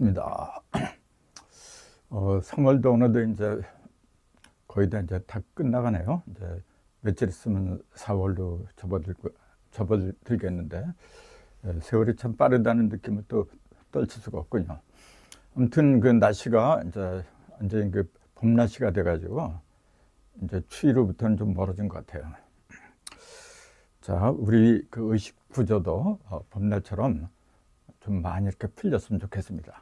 반갑습니다. 3월도 어느덧 이제 거의 다 이제 다 끝나가네요. 이제 며칠 있으면 4월로 접어들겠는데 세월이 참 빠르다는 느낌을 또 떨칠 수가 없군요. 아무튼 그 날씨가 이제 완전히 그 봄 날씨가 돼가지고 이제 추위로부터는 좀 멀어진 것 같아요. 자, 우리 그 의식 구조도 봄날처럼 좀 많이 이렇게 풀렸으면 좋겠습니다.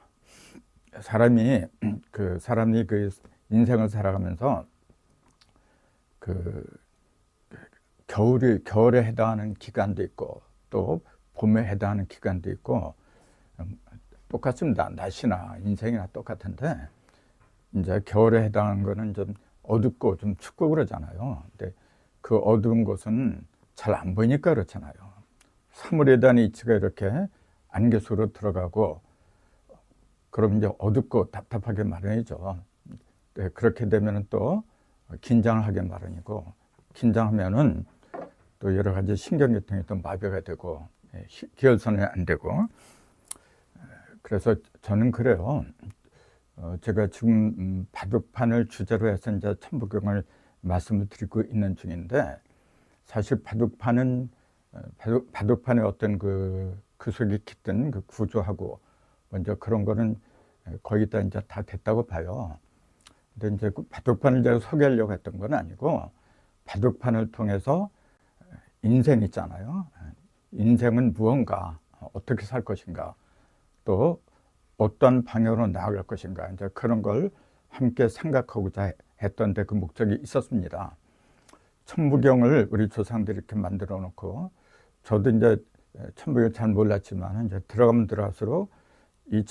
사람이 그 인생을 살아가면서 그 겨울에 해당하는 기간도 있고 또 봄에 해당하는 기간도 있고 똑같습니다. 날씨나 인생이나 똑같은데 이제 겨울에 해당하는 거는 좀 어둡고 좀 춥고 그러잖아요. 근데 그 어두운 곳은 잘 안 보이니까 그렇잖아요. 사물에 대한 이치가 이렇게 안개 속으로 들어가고 그럼 이제 어둡고 답답하게 마련이죠. 네, 그렇게 되면 또 긴장을 하게 마련이고 긴장하면은 또 여러 가지 신경계통이 또 마비가 되고 기혈선이 안 되고 그래서 저는 그래요. 제가 지금 바둑판을 주제로 해서 이제 천부경을 말씀을 드리고 있는 중인데 사실 바둑판의 어떤 그 속에 깃든 그 구조하고 먼저 그런 거는 거의 다 이제 다 됐다고 봐요. 근데 이제 그 바둑판을 제가 소개하려고 했던 건 아니고 바둑판을 통해서 인생 있잖아요. 인생은 무언가, 어떻게 살 것인가, 또 어떤 방향으로 나아갈 것인가, 이제 그런 걸 함께 생각하고자 했던 데 그 목적이 있었습니다. 천부경을 우리 조상들이 이렇게 만들어 놓고 저도 이제 천부경 잘 몰랐지만 이제 들어가면 들어갈수록 이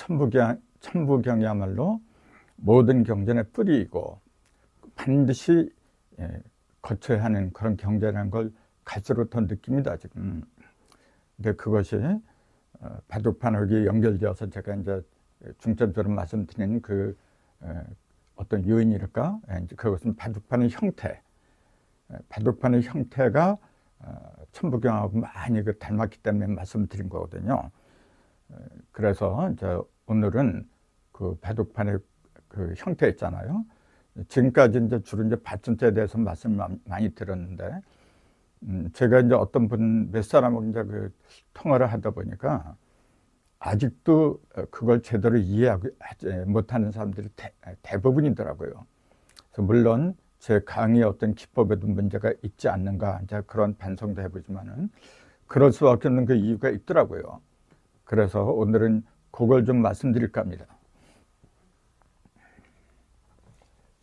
천부경이야말로 모든 경전의 뿌리이고 반드시 거쳐야 하는 그런 경전이라는 걸 갈수록 더 느낍니다, 지금. 근데 그것이 바둑판하고 연결되어서 제가 이제 중점적으로 말씀드리는 그 어떤 요인이랄까? 이제 그것은 바둑판의 형태. 바둑판의 형태가 천부경하고 많이 그 닮았기 때문에 말씀드린 거거든요. 그래서 이제 오늘은 그 바둑판의 그 형태 있잖아요. 지금까지 이제 주로 이제 발전자에 대해서 말씀을 많이 들었는데, 제가 이제 어떤 몇 사람하고 이제 그 통화를 하다 보니까 아직도 그걸 제대로 이해하지 못하는 사람들이 대부분이더라고요. 그래서 물론 제 강의의 어떤 기법에도 문제가 있지 않는가, 이제 그런 반성도 해보지만은 그럴 수밖에 없는 그 이유가 있더라고요. 그래서 오늘은 그걸 좀 말씀드릴까 합니다.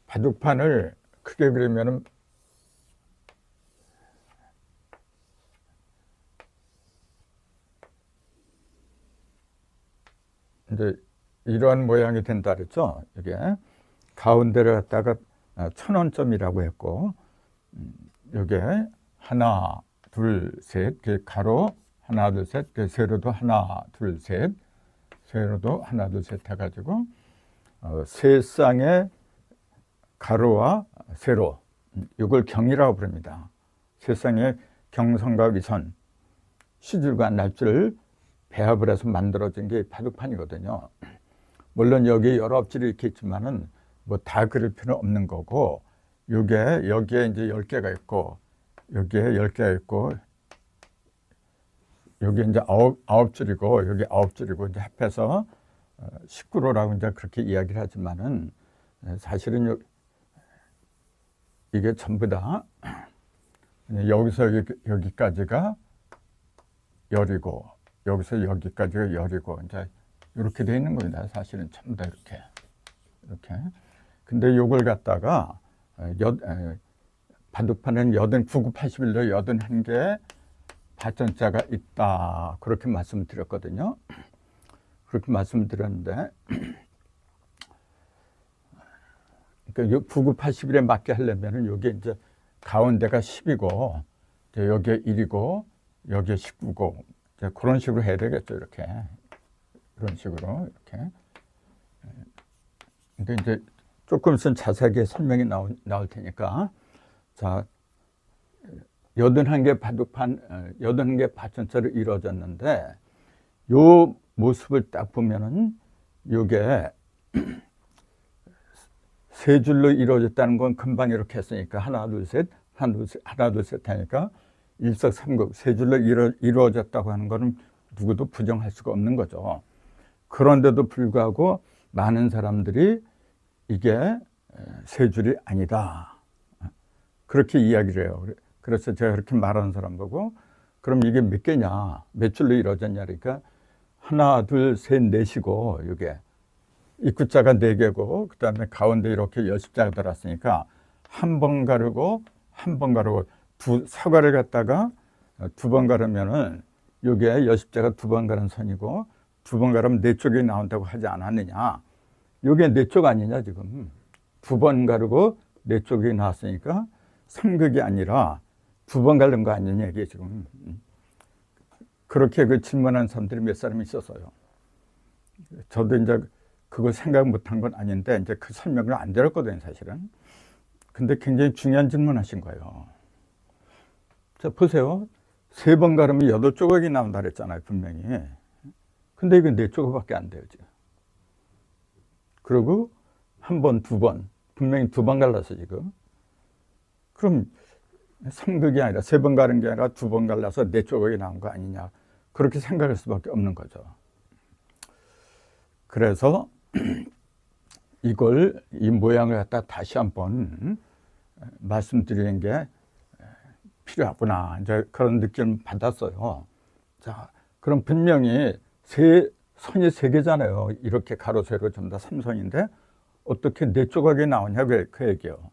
바둑판을 크게 그리면은 이제 이러한 모양이 된다 그랬죠. 이게 가운데를 갖다가 천원점이라고 했고, 여기에 하나, 둘, 셋, 가로 하나, 둘, 셋, 세로도 하나, 둘, 셋, 세로도 하나, 둘, 셋 해가지고 세 쌍의 가로와 세로, 이걸 경이라고 부릅니다. 세 쌍의 경선과 위선, 시줄과 날줄을 배합을 해서 만들어진 게 바둑판이거든요. 물론 여기 여러 업질이 이렇게 있지만은 뭐 다 그릴 필요는 없는 거고, 여기에 이제 10개가 있고, 여기에 10개가 있고, 여기 이제 아홉 줄이고, 여기 9줄이고, 이제 합해서 19로라고 이제 그렇게 이야기를 하지만은 사실은 이게 전부 다 여기서 여기까지가 열이고, 여기서 여기까지가 열이고, 이제 이렇게 돼 있는 겁니다. 사실은 전부 다 이렇게. 근데 요걸 갖다가 바둑판에는 9, 81로 81개의 발전자가 있다, 그렇게 말씀드렸거든요. 그렇게 말씀드렸는데 그러니까 9, 81에 맞게 하려면은 여기 이제 가운데가 10이고 여기에 1이고 여기에 19고 이제 그런 식으로 해야 되겠죠. 이렇게 이런 식으로 이렇게. 근데 이제 조금 있으면 자세하게 설명이 나올 테니까. 자, 81개 바둑판, 81개 발전자로 이루어졌는데 요 모습을 딱 보면은 이게 세 줄로 이루어졌다는 건 금방 이렇게 했으니까 하나 둘 셋 하나 둘 셋 하니까 일석삼국 세 줄로 이루어졌다고 하는 거는 누구도 부정할 수가 없는 거죠. 그런데도 불구하고 많은 사람들이 이게 세 줄이 아니다 그렇게 이야기를 해요. 그래서 제가 그렇게 말하는 사람 보고 그럼 이게 몇 개냐 몇 줄로 이루어졌냐 그러니까 하나 둘 셋 넷이고 이게 입구자가 4개고 그 다음에 가운데 이렇게 여십자가 들어왔으니까 한 번 가르고 한 번 가르고 사과를 갖다가 2번 가르면은 이게 여십자가 2번 가른 선이고 2번 가르면 4쪽이 나온다고 하지 않았느냐. 이게 4쪽 아니냐 지금. 2번 가르고 4쪽이 나왔으니까 삼극이 아니라 2번 가른 거 아니냐 이게 지금. 그렇게 그 질문하는 사람들이 몇 사람 있었어요. 저도 이제 그거 생각 못한 건 아닌데 이제 그 설명을 안 들었거든요 사실은. 근데 굉장히 중요한 질문 하신 거예요. 자 보세요. 3번 가르면 8조각이 나온다 그랬잖아요 분명히. 근데 이거 4조각밖에 안 돼요 지금. 그리고 한 번, 2번 분명히 2번 갈라서 지금. 그럼 3극이 아니라 3번 가른 게 아니라 2번 갈라서 4조각이 나온 거 아니냐 그렇게 생각할 수밖에 없는 거죠. 그래서 이걸 이 모양을 갖다 다시 한번 말씀드리는 게 필요하구나 이제 그런 느낌을 받았어요. 자, 그럼 분명히 선이 3개잖아요. 이렇게 가로 세로 전부 다 3선인데 어떻게 4조각이 나오냐 그 얘기예요.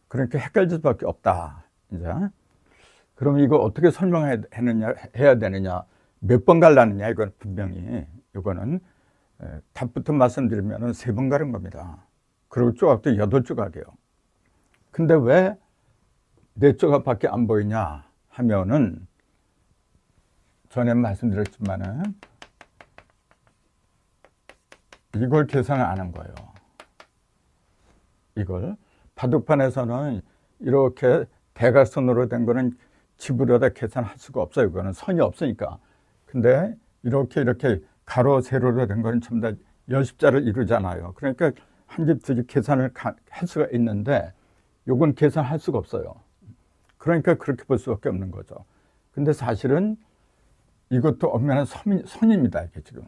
그러니까 헷갈릴 수밖에 없다. 이제 그럼 이거 어떻게 설명해야 되느냐 몇 번 갈라느냐 이건 분명히 이거는 답부터 말씀드리면 3번 가른 겁니다. 그리고 조각도 8조각이에요. 근데 왜 4조각밖에 안 보이냐 하면은 전에 말씀드렸지만은 이걸 계산을 안 한 거예요. 이걸 바둑판에서는 이렇게 대각선으로 된 거는 집으로다 계산할 수가 없어요. 이거는 선이 없으니까. 근데 이렇게 가로 세로로 된 거는 전부 다 여십자를 이루잖아요. 그러니까 한 집 두 집 계산을 할 수가 있는데 요건 계산할 수가 없어요. 그러니까 그렇게 볼 수밖에 없는 거죠. 근데 사실은 이것도 엄연한 선입니다. 이게 지금.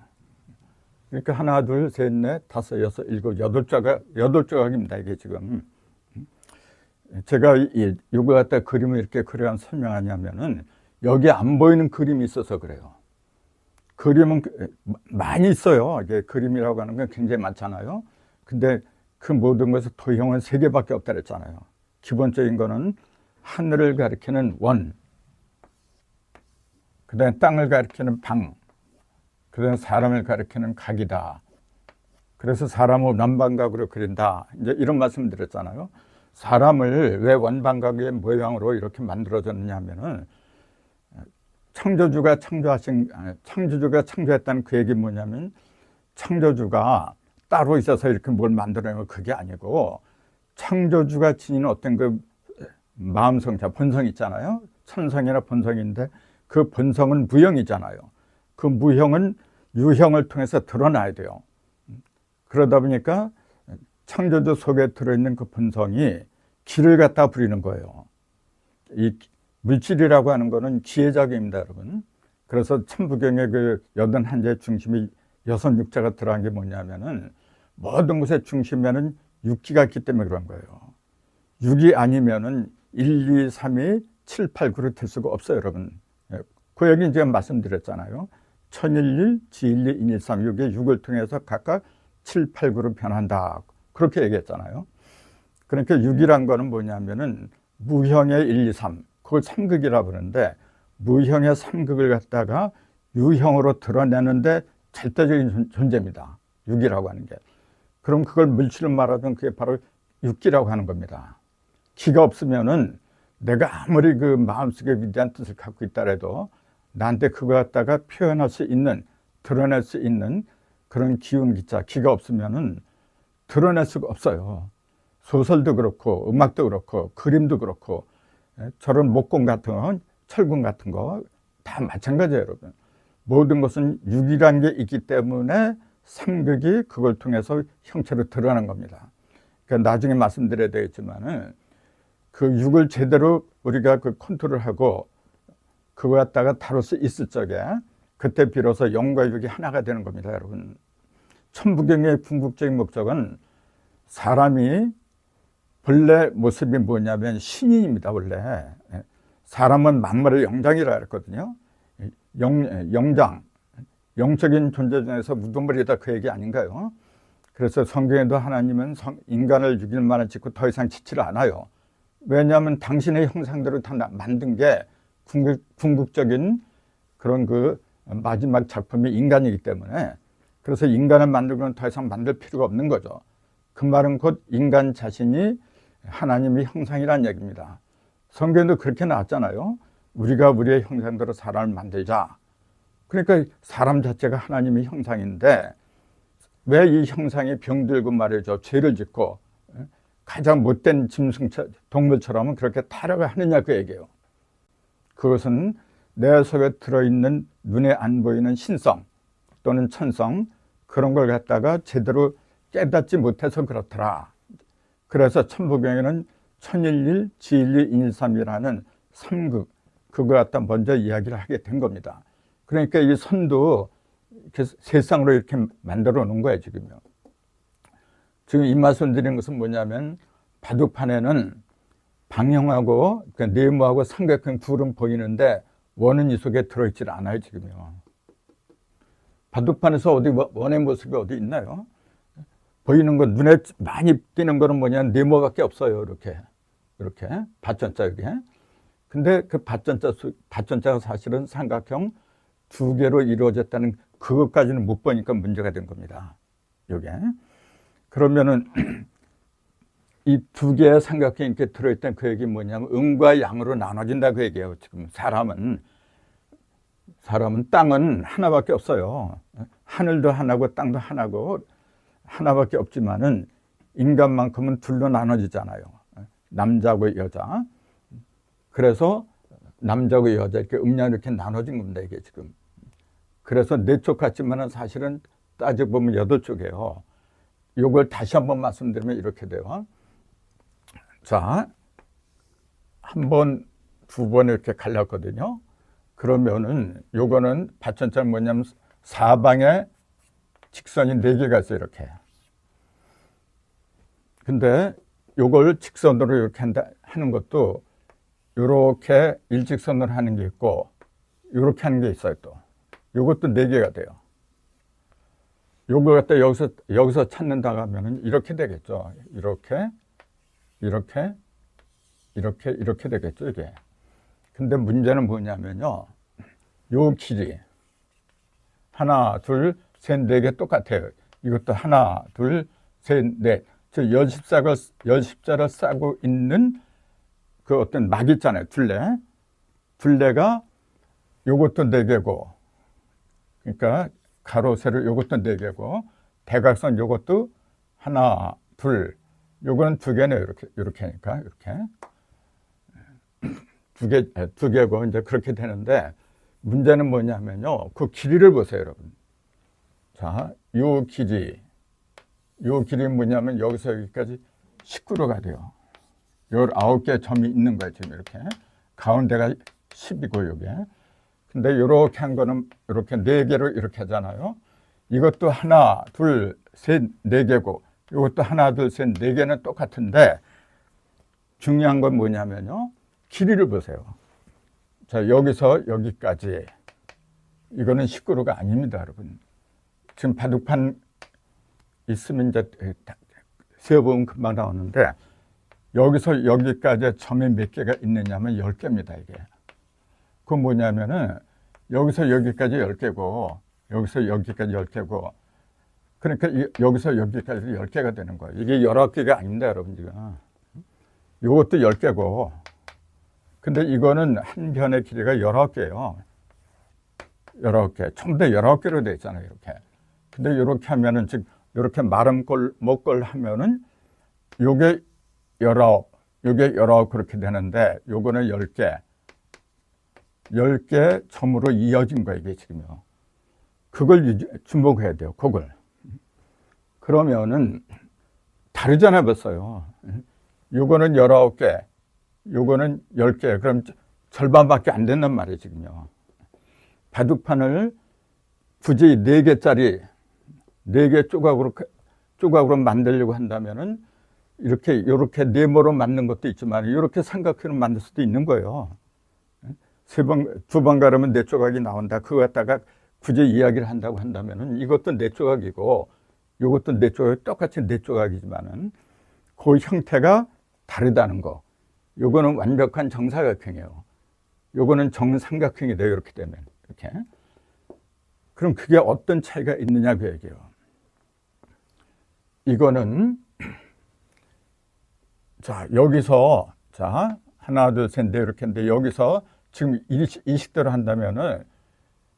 그러니까 하나, 둘, 셋, 넷, 다섯, 여섯, 일곱, 8조각입니다. 이게 지금. 제가 이거 갖다 그림을 이렇게 그려 설명하냐면은 여기 안 보이는 그림이 있어서 그래요. 그림은 많이 있어요. 이게 그림이라고 하는 건 굉장히 많잖아요. 근데 그 모든 것의 도형은 3개밖에 없다 그랬잖아요. 기본적인 거는 하늘을 가리키는 원, 그 다음에 땅을 가리키는 방, 그 다음에 사람을 가리키는 각이다. 그래서 사람을 원방각으로 그린다. 이제 이런 말씀 드렸잖아요. 사람을 왜 원방각의 모양으로 이렇게 만들어졌느냐 하면은 창조주가 창조했다는 그 얘기 뭐냐면 창조주가 따로 있어서 이렇게 뭘 만들어내면 그게 아니고 창조주가 지닌 어떤 그 마음성자, 본성 있잖아요. 천성이나 본성인데 그 본성은 무형이잖아요. 그 무형은 유형을 통해서 드러나야 돼요. 그러다 보니까 창조주 속에 들어있는 그 본성이 기를 갖다 부리는 거예요. 이 물질이라고 하는 거는 기회작용입니다, 여러분. 그래서 천부경의 그 81제의 중심이 66자가 들어간 게 뭐냐면은 모든 것의 중심에는 육기가 있기 때문에 그런 거예요. 6이 아니면은 1, 2, 3이 7, 8, 9로 될 수가 없어요, 여러분. 그 얘기 제가 말씀드렸잖아요. 천일일, 지일리, 인일삼, 6의 6을 통해서 각각 7, 8, 9로 변한다. 그렇게 얘기했잖아요. 그러니까 6이란 거는 뭐냐면은 무형의 1, 2, 3. 그걸 3극이라고 그러는데 무형의 3극을 갖다가 유형으로 드러내는데 절대적인 존재입니다. 6이라고 하는 게. 그럼 그걸 물질로 말하면 그게 바로 육기라고 하는 겁니다. 기가 없으면은 내가 아무리 그 마음속에 위대한 뜻을 갖고 있다라도 나한테 그거 갖다가 표현할 수 있는, 드러낼 수 있는 그런 기운 기자, 기가 없으면은 드러낼 수가 없어요. 소설도 그렇고 음악도 그렇고 그림도 그렇고 저런 목공 같은 건 철근 같은 거 다 마찬가지예요, 여러분. 모든 것은 육이라는 게 있기 때문에 삼극이 그걸 통해서 형체로 드러나는 겁니다. 그러니까 나중에 말씀드려야 되겠지만은 그 육을 제대로 우리가 그 컨트롤하고 그거 갖다가 다룰 수 있을 적에 그때 비로소 영과 육이 하나가 되는 겁니다, 여러분. 천부경의 궁극적인 목적은 사람이 본래 모습이 뭐냐면 신인입니다, 원래. 사람은 만물의 영장이라 그랬거든요. 영장, 영적인 존재 중에서 무덤벌이다, 그 얘기 아닌가요? 그래서 성경에도 하나님은 인간을 죽일 만한 짓고 더 이상 짓지를 않아요. 왜냐하면 당신의 형상대로 다 만든 게 궁극적인 그런 그 마지막 작품이 인간이기 때문에, 그래서 인간을 만들고는 더 이상 만들 필요가 없는 거죠. 그 말은 곧 인간 자신이 하나님의 형상이라는 얘기입니다. 성경에도 그렇게 나왔잖아요. 우리가 우리의 형상대로 사람을 만들자. 그러니까 사람 자체가 하나님의 형상인데 왜 이 형상이 병들고 말이죠, 죄를 짓고 가장 못된 동물처럼 그렇게 타락을 하느냐, 그 얘기예요. 그것은 내 속에 들어있는 눈에 안 보이는 신성 또는 천성, 그런 걸 갖다가 제대로 깨닫지 못해서 그렇더라. 그래서 천부경에는 천일일, 지일일, 인일삼이라는 삼극, 그걸 갖다 먼저 이야기를 하게 된 겁니다. 그러니까 이 선도 이렇게 세상으로 이렇게 만들어 놓은 거예요, 지금요. 지금 이 말씀드린 것은 뭐냐면, 바둑판에는 방향하고 그러니까 네모하고 삼각형 둘은 보이는데 원은 이 속에 들어있질 않아요, 지금요. 바둑판에서 어디 원의 모습이 어디 있나요? 보이는 건, 눈에 많이 띄는 거는 뭐냐면 네모밖에 없어요, 이렇게 밭전자 여기. 근데 그 밭전자가 사실은 삼각형 두 개로 이루어졌다는 그것까지는 못 보니까 문제가 된 겁니다, 요게. 그러면은 이 두 개의 삼각형이 이렇게 들어있던 그 얘기 뭐냐면 음과 양으로 나눠진다, 그 얘기예요. 지금 사람은 땅은 하나밖에 없어요. 하늘도 하나고 땅도 하나고 하나밖에 없지만은 인간만큼은 둘로 나눠지잖아요. 남자고 여자. 그래서 남자고 여자 이렇게 음양 이렇게 나눠진 겁니다, 이게 지금. 그래서 네 쪽 같지만은 사실은 따지고 보면 8쪽이에요. 요걸 다시 한번 말씀드리면 이렇게 돼요. 자, 한 번, 두 번 이렇게 갈랐거든요. 그러면은 요거는 밭전자는 뭐냐면 사방에 직선이 4개가 있어요, 이렇게. 근데 요걸 직선으로 이렇게 하는 것도 요렇게 일직선으로 하는 게 있고 요렇게 하는 게 있어요, 또. 요것도 4개가 돼요. 요걸 갖다 여기서 찾는다 하면은 이렇게 되겠죠. 이렇게 되겠죠, 이게. 근데 문제는 뭐냐면요, 요 길이 하나, 둘, 셋, 4개 똑같아요. 이것도 하나, 둘, 셋, 넷. 저 열십자를 싸고 있는 그 어떤 막 있잖아요, 둘레가 요것도 4개고, 그러니까 가로, 세로 요것도 4개고, 대각선 요것도 하나, 둘, 요거는 2개네요, 이렇게 하니까, 이렇게. 2개고, 이제 그렇게 되는데, 문제는 뭐냐면요, 그 길이를 보세요, 여러분. 자, 요 길이 뭐냐면 여기서 여기까지 19도가 돼요. 19개의 점이 있는 거예요, 지금 이렇게. 가운데가 10이고, 요게. 근데 요렇게 한 거는 이렇게 4개로 이렇게 하잖아요. 이것도 하나, 둘, 셋, 4개고, 이것도 하나, 둘, 셋, 4개는 똑같은데, 중요한 건 뭐냐면요, 길이를 보세요. 자, 여기서 여기까지. 이거는 19도가 아닙니다, 여러분. 지금 바둑판 있으면 이제 세어보면 금방 나오는데, 여기서 여기까지 점이 몇 개가 있느냐면 10개입니다, 이게. 그건 뭐냐면은, 여기서 여기까지 10개고, 여기서 여기까지 10개고, 그러니까 여기서 여기까지 10개가 되는 거예요. 이게 19개가 아닙니다, 여러분, 지금. 요것도 10개고, 근데 이거는 한 변의 길이가 19개예요. 19개. 전부 다 19개로 되어 있잖아요, 이렇게. 근데 이렇게 하면은, 즉, 이렇게 마른 목걸 하면은, 요게 19, 요게 19 그렇게 되는데, 요거는 10개. 10개 점으로 이어진 거예요, 이게 지금요. 그걸 주목해야 돼요. 그걸. 그러면은 다르잖아 벌써요. 요거는 19개, 요거는 10개. 그럼 절반밖에 안 된단 말이에요, 지금요. 바둑판을 굳이 4개짜리, 4개 조각으로 만들려고 한다면은 요렇게 네모로 만든 것도 있지만, 요렇게 삼각형으로 만들 수도 있는 거예요. 2번 가르면 4조각이 나온다. 그거 갖다가 굳이 이야기를 한다고 한다면은 이것도 4조각이고, 요것도 4조각, 똑같이 4조각이지만은 그 형태가 다르다는 거. 요거는 완벽한 정사각형이에요. 요거는 정삼각형이 돼요. 이렇게 되면. 이렇게. 그럼 그게 어떤 차이가 있느냐 그 얘기예요. 이거는 자, 여기서 자, 하나, 둘, 셋, 넷 이렇게 했는데 여기서 지금 이 식대로 한다면은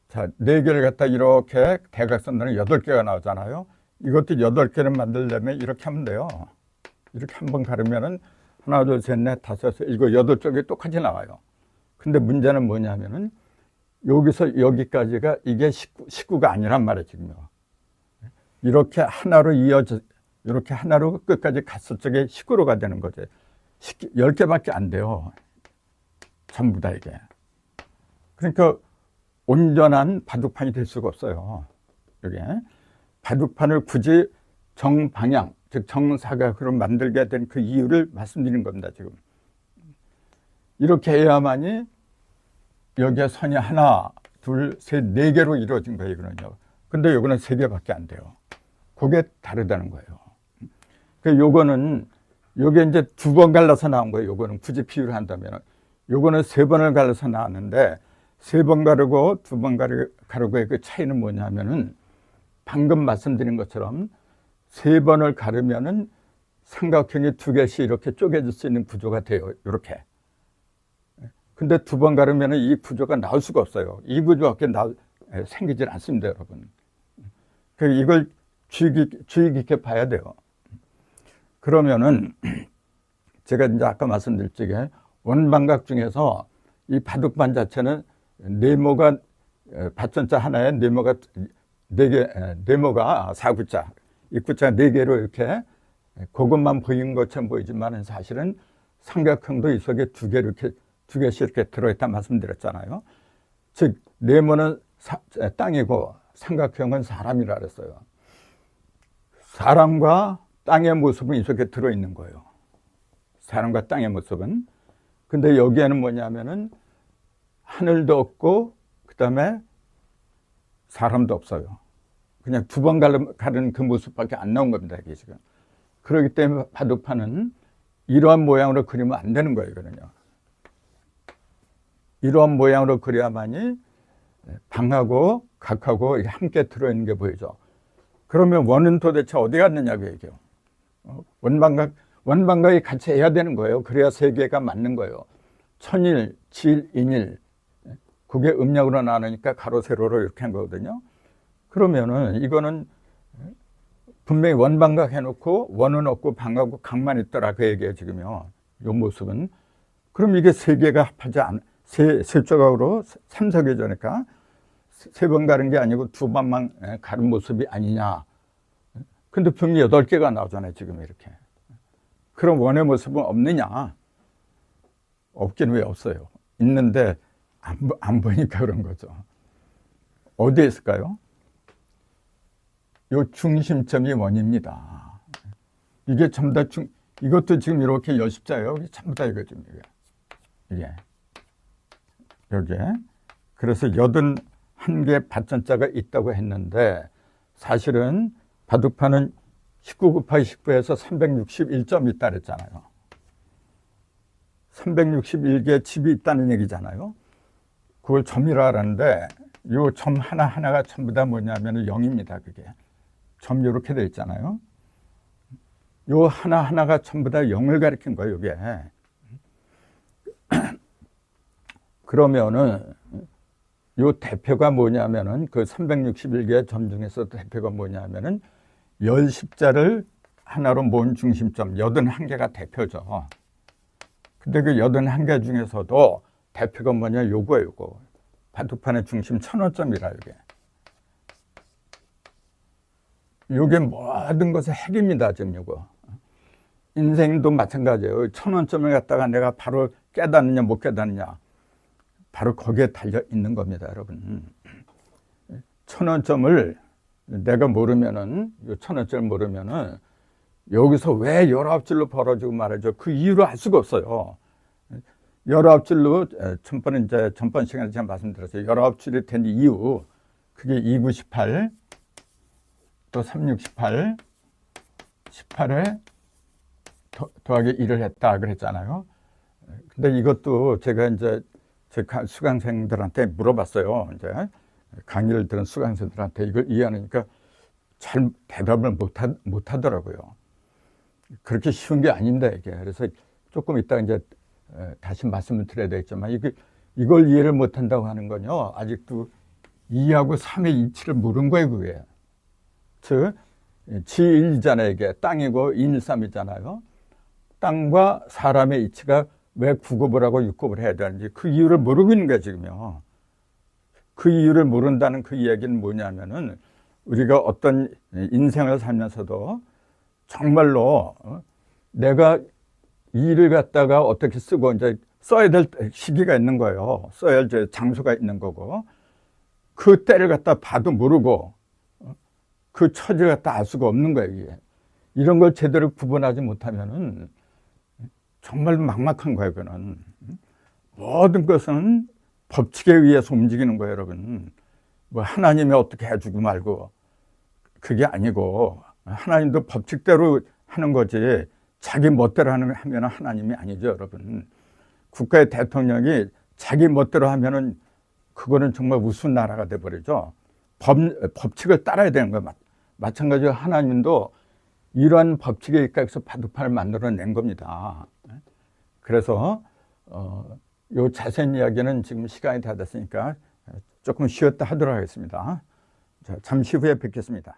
자, 4개를 갖다 이렇게 대각선으로 8개가 나오잖아요. 이것도 8개를 만들려면 이렇게 하면 돼요. 이렇게 한번 가르면은 하나, 둘, 셋, 넷, 다섯, 일곱, 8쪽이 똑같이 나와요. 근데 문제는 뭐냐면은 여기서 여기까지가 이게 19가 아니란 말이에요, 지금요. 이렇게 하나로 이렇게 하나로 끝까지 갔을 적에 19로가 되는 거죠. 10개밖에 안 돼요. 전부 다 이게. 그러니까 온전한 바둑판이 될 수가 없어요. 이게. 바둑판을 굳이 정방향, 즉 정사각으로 만들게 된 그 이유를 말씀드린 겁니다, 지금. 이렇게 해야만이 여기에 선이 하나, 둘, 셋, 4개로 이루어진 거예요, 이거는요. 근데 요거는 3개밖에 안 돼요. 그게 다르다는 거예요. 그 요거는, 요게 이제 2번 갈라서 나온 거예요. 요거는 굳이 비유를 한다면. 요거는 3번을 갈라서 나왔는데, 3번 가르고 2번 가르고의 그 차이는 뭐냐면은, 방금 말씀드린 것처럼 3번을 가르면은 삼각형이 2개씩 이렇게 쪼개질 수 있는 구조가 돼요. 이렇게. 근데 2번 가르면은 이 구조가 나올 수가 없어요. 이 구조밖에 생기질 않습니다, 여러분. 이걸 주의 깊게 봐야 돼요. 그러면은 제가 이제 아까 말씀드린 쪽에 원방각 중에서 이 바둑판 자체는 네모가 받침자 하나에 네모가 4구자, 이 구자 4개로 이렇게 그것만 보이는 것처럼 보이지만 사실은 삼각형도 이 속에 2개씩 이렇게 들어있다 말씀드렸잖아요. 즉 네모는 땅이고 삼각형은 사람이라 그랬어요. 사람과 땅의 모습은 이 속에 들어있는 거예요. 사람과 땅의 모습은. 근데 여기에는 뭐냐면은 하늘도 없고 그다음에 사람도 없어요. 그냥 2번 가른 그 모습밖에 안 나온 겁니다, 이게 지금. 그렇기 때문에 바둑판은 이러한 모양으로 그리면 안 되는 거예요, 이거는요. 이러한 모양으로 그려야만이 방하고 각하고 함께 들어있는 게 보이죠. 그러면 원은 도대체 어디 갔느냐고 얘기해요. 원방각이 같이 해야 되는 거예요. 그래야 3개가 맞는 거예요. 천일, 질, 인일. 그게 음력으로 나누니까 가로, 세로로 이렇게 한 거거든요. 그러면은 이거는 분명히 원방각 해놓고 원은 없고 방하고 각만 있더라. 그 얘기예요, 지금요. 요 모습은. 그럼 이게 3개가 합하지 세 조각으로 3석이 되니까 3번 가른 게 아니고 2번만 가른 모습이 아니냐. 근데 분명히 8개가 나오잖아요, 지금 이렇게. 그럼 원의 모습은 없느냐? 없긴 왜 없어요? 있는데 안 보니까 그런 거죠. 어디에 있을까요? 요 중심점이 원입니다. 이게 전부 다 이것도 지금 이렇게 여십자예요. 전부 다 이거 좀 이게. 여기에. 그래서 81개 받침자가 있다고 했는데 사실은 바둑판은 19 곱하기 19에서 361점이 있다 그랬잖아요. 361개 집이 있다는 얘기잖아요. 그걸 점이라 하는데 이 점 하나하나가 전부 다 뭐냐면 0입니다. 그게. 점 이렇게 돼 있잖아요. 이 하나하나가 전부 다 0을 가리킨 거예요, 이게. 그러면은 이 대표가 뭐냐면은 그 361개의 점 중에서 대표가 뭐냐면은 10십자를 하나로 모은 중심점 81개가 대표죠. 근데 그 81개 중에서도 대표가 뭐냐 요거예요, 요거. 바둑판의 중심 천원점이라 이게. 이게 모든 것의 핵입니다. 지금 이거. 인생도 마찬가지예요. 1000원점을 갖다가 내가 바로 깨닫느냐 못 깨닫느냐, 바로 거기에 달려 있는 겁니다, 여러분. 1000원점을 내가 모르면은, 이 1000원점을 모르면은 여기서 왜 19줄로 벌어지고 말이죠. 그 이유를 알 수가 없어요. 19줄로 전번 시간에 제가 말씀드렸어요. 19줄이 된 이유, 그게 2918, 또 3618, 18에 더하기 1을 했다 그랬잖아요. 근데 이것도 제가 이제 제 수강생들한테 물어봤어요. 이제 강의를 들은 수강생들한테 이걸 이해하니까 잘 대답을 못 하더라고요. 그렇게 쉬운 게 아닌데, 이게. 그래서 조금 이따 이제 다시 말씀을 드려야 되겠지만, 이걸 이해를 못 한다고 하는 건요, 아직도 2하고 3의 이치를 모르는 거예요, 그게. 즉, 지1이잖아요, 이게. 땅이고 2, 1, 3이잖아요. 땅과 사람의 이치가 왜 구급을 하고 육급을 해야 되는지 그 이유를 모르고 있는 거예요, 지금요. 그 이유를 모른다는 그 이야기는 뭐냐면은, 우리가 어떤 인생을 살면서도 정말로 내가 이 일을 갖다가 어떻게 쓰고 이제 써야 될 시기가 있는 거예요. 써야 할 장소가 있는 거고, 그 때를 갖다 봐도 모르고 그 처지를 갖다 알 수가 없는 거예요, 이게. 이런 걸 제대로 구분하지 못하면은 정말 막막한 거예요, 그는. 모든 것은 법칙에 의해서 움직이는 거예요, 여러분. 뭐 하나님이 어떻게 해주고 말고, 그게 아니고, 하나님도 법칙대로 하는 거지, 자기 멋대로 하면 하나님이 아니죠, 여러분. 국가의 대통령이 자기 멋대로 하면은 그거는 정말 우스운 나라가 돼버리죠. 법칙을 따라야 되는 거예요. 마찬가지로 하나님도 이러한 법칙에 입각해서 바둑판을 만들어낸 겁니다. 그래서 요 자세한 이야기는 지금 시간이 다 됐으니까 조금 쉬었다 하도록 하겠습니다. 자, 잠시 후에 뵙겠습니다.